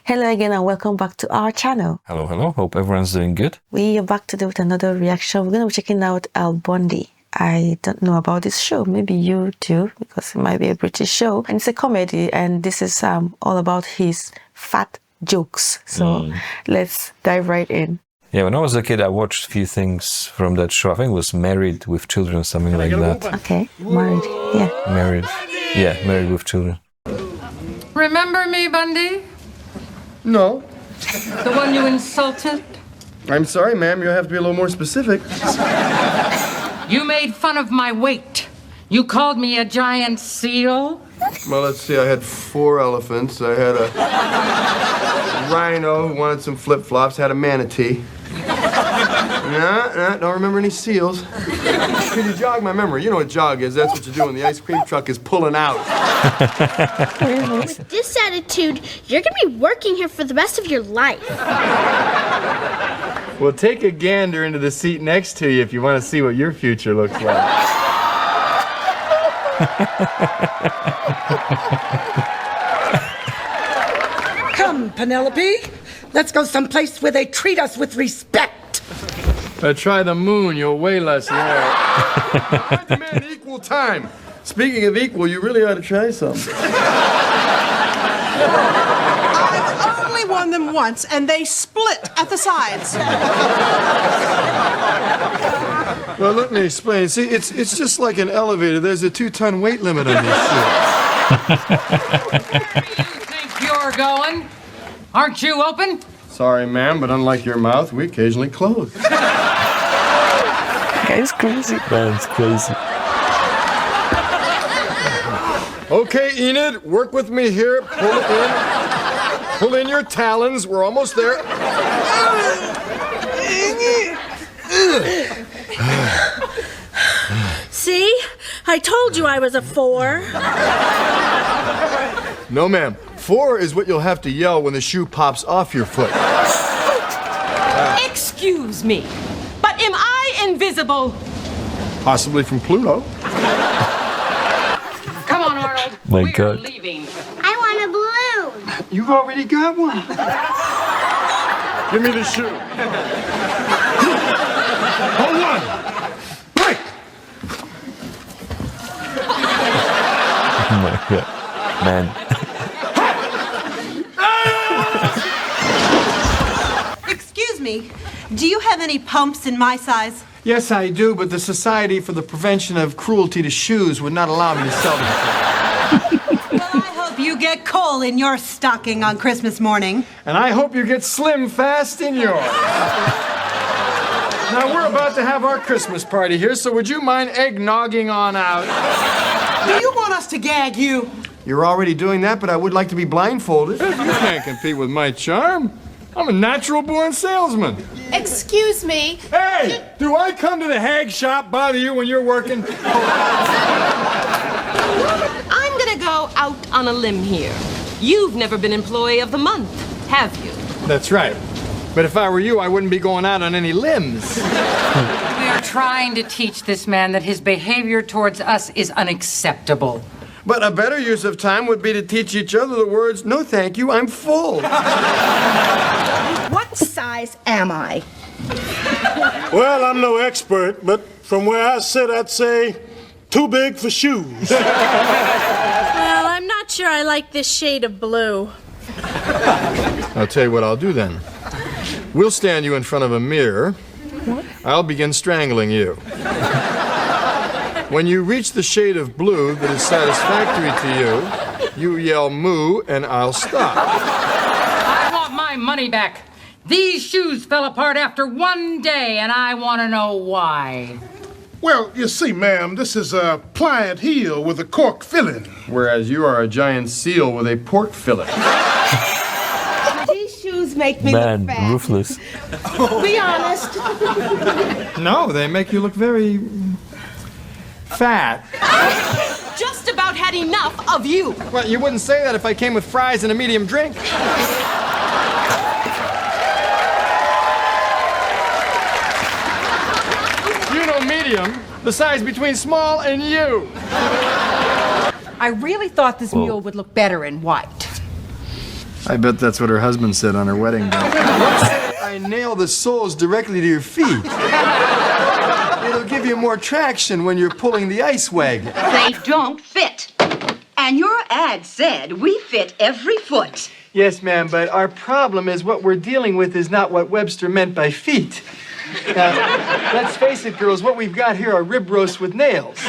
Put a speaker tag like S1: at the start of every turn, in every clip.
S1: Hello again and welcome back to our channel.
S2: Hello, hello. Hope everyone's doing good.
S1: We are back today with another reaction. We're going to be checking out Bundy. I don't know about this show. Maybe you do, because it might be a British show. And it's a comedy, and this is all about his fat jokes. So let's dive right in.
S2: Yeah, when I was a kid, I watched a few things from that show. I think it was Married with Children, something like that.
S1: Okay, married. Yeah.
S2: Married. Yeah, Married with Children.
S3: Remember me, Bundy?
S4: No.
S3: The one you insulted?
S4: I'm sorry, ma'am. You'll have to be a little more specific.
S3: You made fun of my weight. You called me a giant seal?
S4: Well, let's see. I had 4 elephants. I had a rhino who wanted some flip-flops. Had a manatee. No, don't remember any seals. Could you jog my memory? You know what jog is. That's what you do when the ice cream truck is pulling out.
S5: With this attitude, you're gonna be working here for the rest of your life.
S6: Well, take a gander into the seat next to you if you want to see what your future looks like.
S7: Come, Penelope. Let's go someplace where they treat us with respect.
S6: Try the moon, you'll weigh less there.
S4: I demand equal time. Speaking of equal, you really ought to try some.
S8: I've only won them once, and they split at the sides.
S4: Well, let me explain. See, it's just like an elevator. There's a 2-ton weight limit on this shit.
S3: Where do you think you're going? Aren't you open?
S4: Sorry, ma'am, but unlike your mouth, we occasionally close.
S1: Guy's crazy.
S2: That's crazy.
S4: Okay, Enid, work with me here. Pull it in. Pull in your talons. We're almost there.
S5: See? I told you I was a 4.
S4: No, ma'am. 4 is what you'll have to yell when the shoe pops off your foot.
S9: Excuse me, but am I invisible?
S4: Possibly from Pluto.
S3: Come on, Arnold.
S2: My
S3: We're
S2: God.
S3: leaving.
S5: I want a balloon.
S4: You've already got one. Give me the shoe. Hold on. Break.
S2: Oh my God. Man.
S8: Excuse me, do you have any pumps in my size?
S4: Yes, I do, but the Society for the Prevention of Cruelty to Shoes would not allow me to sell them.
S8: Well, I hope you get coal in your stocking on Christmas morning.
S4: And I hope you get slim fast in yours. Now, we're about to have our Christmas party here, so would you mind eggnogging on out?
S8: Do you want us to gag you?
S4: You're already doing that, but I would like to be blindfolded. You can't compete with my charm. I'm a natural-born salesman.
S5: Excuse me.
S4: Hey, do I come to the hag shop bother you when you're working?
S9: I'm gonna go out on a limb here. You've never been Employee of the Month, have you?
S4: That's right. But if I were you, I wouldn't be going out on any limbs.
S3: We are trying to teach this man that his behavior towards us is unacceptable.
S4: But a better use of time would be to teach each other the words, "No, thank you, I'm full."
S8: What size am I?
S10: Well, I'm no expert, but from where I sit, I'd say too big for shoes.
S5: Well, I'm not sure I like this shade of blue.
S4: I'll tell you what I'll do then. We'll stand you in front of a mirror. I'll begin strangling you. When you reach the shade of blue that is satisfactory to you, you yell moo and I'll stop.
S3: I want my money back. These shoes fell apart after one day, and I want to know why.
S10: Well, you see, ma'am, this is a pliant heel with a cork filling.
S4: Whereas you are a giant seal with a pork fillet.
S8: These shoes make me
S2: Man,
S8: look fat.
S2: ruthless.
S8: Be honest.
S4: No, they make you look very fat.
S9: Just about had enough of you.
S4: Well, you wouldn't say that if I came with fries and a medium drink. You know medium, the size between small and you.
S8: I really thought this mule would look better in white.
S4: I bet that's what her husband said on her wedding day. Let's say I nail the soles directly to your feet. It'll give you more traction when you're pulling the ice wagon.
S11: They don't fit. And your ad said we fit every foot.
S6: Yes, ma'am, but our problem is what we're dealing with is not what Webster meant by feet. Now, let's face it, girls, what we've got here are rib roasts with nails.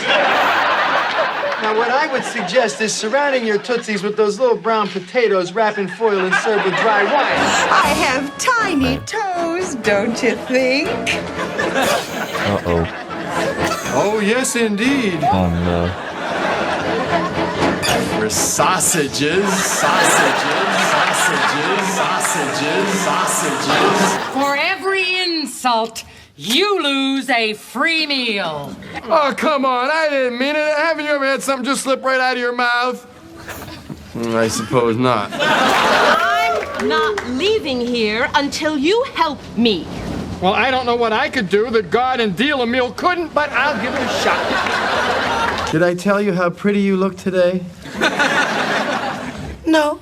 S6: Now, what I would suggest is surrounding your Tootsies with those little brown potatoes wrapped in foil and served with dry wine.
S11: I have tiny toes, don't you think?
S2: Uh-oh.
S4: Oh, yes, indeed.
S2: Oh, no.
S4: For sausages, sausages, sausages, sausages, sausages.
S3: For every insult, you lose a free meal.
S4: Oh, come on, I didn't mean it. Haven't you ever had something just slip right out of your mouth? I suppose not.
S9: I'm not leaving here until you help me.
S4: Well, I don't know what I could do that God and Deal Meal couldn't, but I'll give it a shot.
S6: Did I tell you how pretty you look today?
S7: No.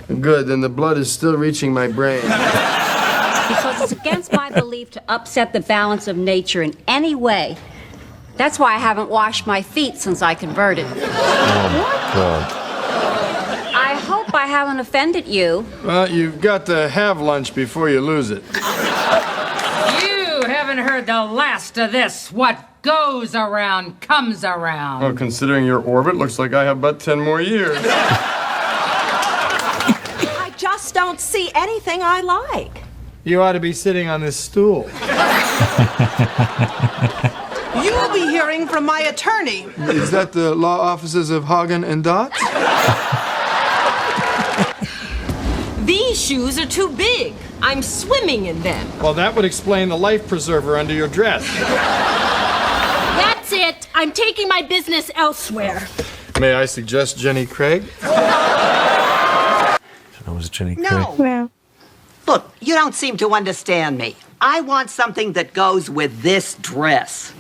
S6: Good, then the blood is still reaching my brain.
S12: Because it's against my belief to upset the balance of nature in any way. That's why I haven't washed my feet since I converted.
S2: Oh, God.
S12: I hope I haven't offended you.
S4: Well, you've got to have lunch before you lose it.
S3: You haven't heard the last of this. What goes around comes around.
S4: Well, considering your orbit, looks like I have about 10 more years.
S8: I just don't see anything I like.
S6: You ought to be sitting on this stool.
S8: You will be hearing from my attorney.
S4: Is that the law offices of Hagen and Dot?
S9: These shoes are too big. I'm swimming in them.
S4: Well, that would explain the life preserver under your dress.
S5: That's it. I'm taking my business elsewhere.
S4: May I suggest Jenny Craig?
S2: That was Jenny Craig.
S11: No.
S1: Well,
S11: Look, you don't seem to understand me. I want something that goes with this dress.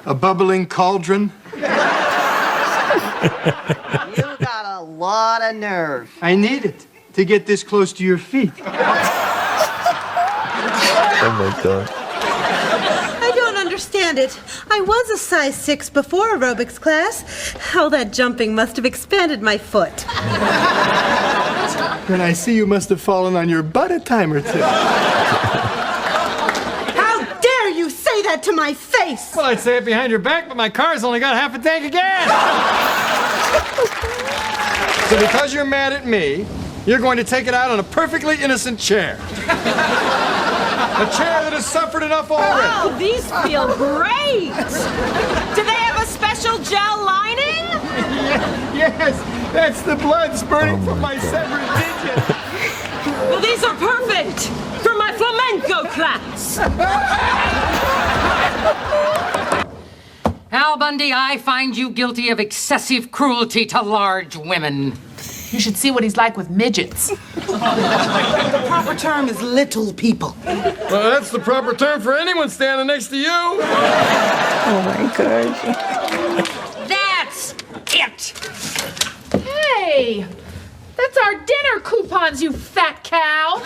S4: A bubbling cauldron?
S11: You got a lot of nerve.
S6: I need it to get this close to your feet.
S2: Oh, my God.
S5: I don't understand it. I was a size 6 before aerobics class. All that jumping must have expanded my foot.
S6: Then I see you must have fallen on your butt a time or two.
S5: How dare you say that to my face?
S4: Well, I'd say it behind your back, but my car's only got half a tank of gas. So because you're mad at me, you're going to take it out on a perfectly innocent chair. A chair that has suffered enough already.
S9: Oh, these feel great! Do they have a special gel lining?
S6: Yes, that's the blood spurting from my severed digit.
S9: Well, these are perfect for my flamenco class.
S3: Al Bundy, I find you guilty of excessive cruelty to large women.
S8: You should see what he's like with midgets.
S7: The proper term is little people.
S4: Well, that's the proper term for anyone standing next to you.
S1: oh my God.
S3: That's it!
S5: Hey, that's our dinner coupons, you fat cow.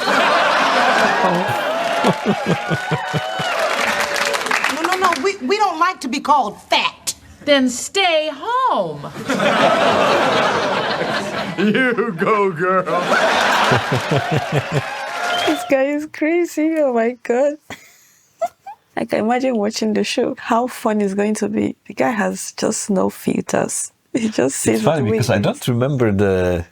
S7: No. We don't like to be called fat.
S5: Then stay home.
S4: You go, girl.
S1: This guy is crazy. Oh my God. I can imagine watching the show. How fun it's going to be. The guy has just no filters. He just says
S2: It's funny because I don't remember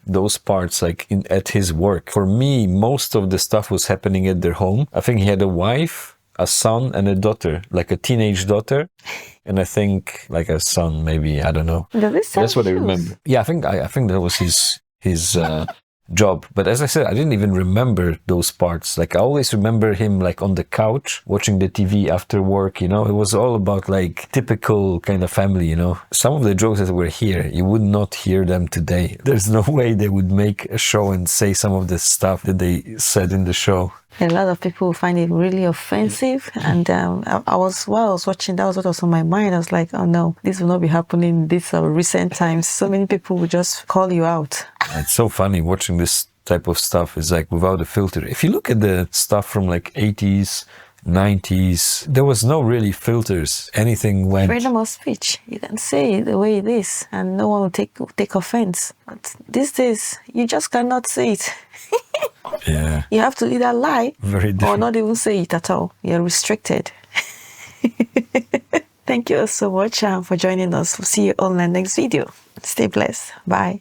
S2: those parts like at his work. For me, most of the stuff was happening at their home. I think he had a wife, a son, and a daughter, like a teenage daughter, and I think like a son, maybe, I don't know. That's what I remember. Yeah, I think that was his job. But as I said, I didn't even remember those parts. Like I always remember him like on the couch watching the TV after work, you know. It was all about like typical kind of family, you know. Some of the jokes that were here, you would not hear them today. There's no way they would make a show and say some of the stuff that they said in the show.
S1: A lot of people find it really offensive, and while I was watching, that was what was on my mind. I was like, oh no, this will not be happening in these recent times. So many people will just call you out.
S2: It's so funny watching this type of stuff is like without a filter. If you look at the stuff from like 80s, 90s, there was no really filters. Anything went.
S1: Freedom of speech. You can say it the way it is, and no one will take offense. But these days, you just cannot say it.
S2: Yeah.
S1: You have to either lie
S2: Very
S1: or
S2: different.
S1: not even say it at all. You're restricted. Thank you so much for joining us. We'll see you all in the next video. Stay blessed. Bye.